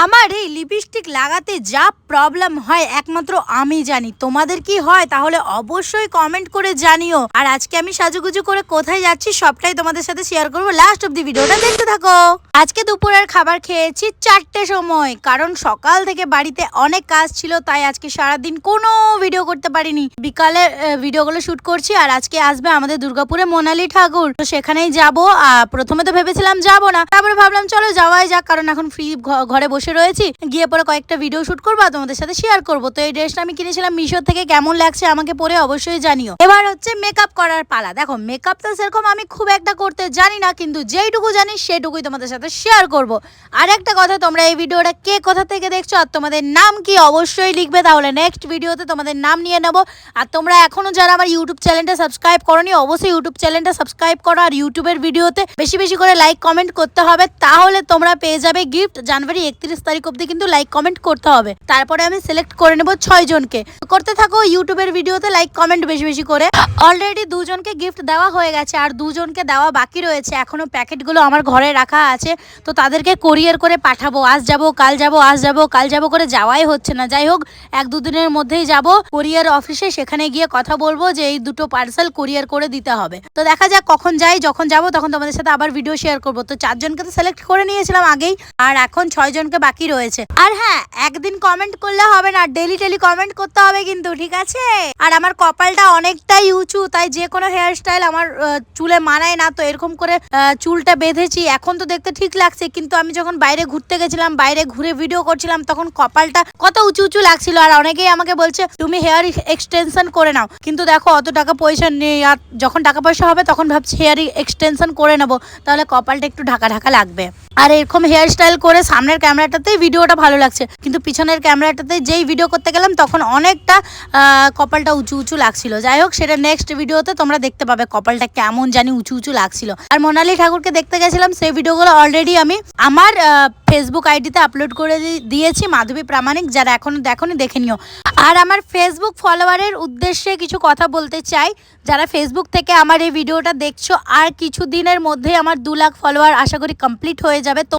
আমার এই লিপস্টিক লাগাতে যা প্রবলেম হয় একমাত্র আমি জানি। তোমাদের কি হয় তাহলে অবশ্যই কমেন্ট করে জানিও। আর আজকে আমি সাজুগুজু করে কোথায় যাচ্ছি সবটাই তোমাদের সাথে শেয়ার করবো। লাস্ট অব্দি ভিডিওটা দেখতে থাকো। আজকে দুপুরের খাবার খেয়েছি 4টের সময়, কারণ সকাল থেকে বাড়িতে অনেক কাজ ছিল, তাই আজকে সারাদিন কোনো ভিডিও করতে পারিনি। বিকালে ভিডিওগুলো শুট করছি। আর আজকে আসবে আমাদের দুর্গাপুরে মোনালি ঠাকুর, তো সেখানেই যাবো। প্রথমে তো ভেবেছিলাম যাবো না, তারপরে ভাবলাম চলো যাওয়াই যাক, কারণ এখন ফ্রি ঘরে বসে রয়েছি। গিয়ে পরে কয়েকটা ভিডিও শুট করবো আর তোমাদের সাথে শেয়ার করবো। তো এই ড্রেসটা আমি কিনেছিলাম মিশো থেকে, কেমন লাগছে আমাকে পরে অবশ্যই জানিও। এবার হচ্ছে মেকআপ করার পালা। দেখো মেকআপ তো সেরকম আমি খুব একটা করতে জানি না, কিন্তু যেইটুকু জানি সেটুকুই তোমাদের সাথে শেয়ার করবো। আর একটা কথা, তোমরা এই ভিডিওটা কে কোথা থেকে দেখছো আর তোমাদের নাম কি অবশ্যই লিখবে, তাহলে নেক্সট ভিডিওতে তোমাদের নাম নিয়ে নেবো। আর তোমরা এখনো যারা আমার ইউটিউব চ্যানেলটা সাবস্ক্রাইব করোনি, অবশ্যই ইউটিউব চ্যানেলটা সাবস্ক্রাইব করো। আর ইউটিউবের ভিডিওতে বেশি বেশি করে লাইক কমেন্ট করতে হবে, তাহলে তোমরা পেয়ে যাবে গিফট। জানুয়ারি 31 তারিখ অব্দি কিন্তু লাইক কমেন্ট করতে হবে। তারপরে আমি সিলেক্ট করে নেব 6 জনকে। করতে থাকো ইউটিউবের ভিডিওতে লাইক কমেন্ট বেশি বেশি করে। অলরেডি 2 জনকে গিফট দেওয়া হয়ে গেছে, আর 2 জনকে দেওয়া বাকি রয়েছে। এখনো প্যাকেটগুলো আমার ঘরে রাখা আছে, তো তাদেরকে কোরিয়ার করে পাঠাবো। আজ যাব কাল যাব, আজ যাব কাল যাব করে যাওয়াই হচ্ছে না। যাই হোক 1-2 দিনের মধ্যেই যাব কোরিয়ার অফিসে, সেখানে গিয়ে কথা বলবো যে এই 2টো পার্সেল কোরিয়ার করে দিতে হবে। তো দেখা যাক কখন যাই, যখন যাব তখন তোমাদের সাথে আবার ভিডিও শেয়ার করবো। তো 4 জনকে তো সিলেক্ট করে নিয়েছিলাম আগেই, আর এখন 6 জনকে বাকি রয়েছে। আর হ্যাঁ, একদিন কমেন্ট করলে হবে না, ডেলি কমেন্ট করতে হবে কিন্তু, ঠিক আছে? আর আমার কপালটা অনেকটাই উঁচু, তাই যে কোনো হেয়ার স্টাইল আমার চুলে মানায় না। তো এরকম করে চুলটা বেঁধেছি। এখন তো দেখতে ঠিক লাগছে, কিন্তু আমি যখন বাইরে ঘুরতে গেছিলাম, বাইরে ঘুরে ভিডিও করছিলাম, তখন কপালটা কত উঁচু উঁচু লাগছিল। আর অনেকেই আমাকে বলছে তুমি হেয়ার এক্সটেনশন করে নাও, কিন্তু দেখো অত টাকা পয়সা নেই। আর যখন টাকা পয়সা হবে তখন ভাবছি হেয়ার এক্সটেনশন করে নেবো, তাহলে কপালটা একটু ঢাকা ঢাকা লাগবে। আর এরকম হেয়ার স্টাইল করে সামনের ক্যামেরাটাতেই ভিডিওটা ভালো লাগছে, কিন্তু পিছনের ক্যামেরাটাতে যেই ভিডিও করতে গেলাম তখন অনেকটা কপালটা উঁচু উঁচু লাগছিল। যাই হোক সেটা নেক্সট ভিডিওতে তোমরা দেখতে পাবে কপালটা কেমন জানি উঁচু উঁচু লাগছিল। আর মোনালি ঠাকুরকে দেখতে গেছিলাম, সেই ভিডিওগুলো অলরেডি আমি আমার ফেসবুক আইডিতে আপলোড করে দিয়েছি, মাধবী প্রামাণিক। যারা এখনো দেখোনি দেখে নিও। আর আমার ফেসবুক ফলোয়ারের উদ্দেশ্যে কিছু কথা বলতে চাই। যারা ফেসবুক থেকে আমার এই ভিডিওটা দেখছো, আর কিছু দিনের মধ্যেই আমার 2 লাখ ফলোয়ার আশা করি কমপ্লিট হয়ে যাবে। তো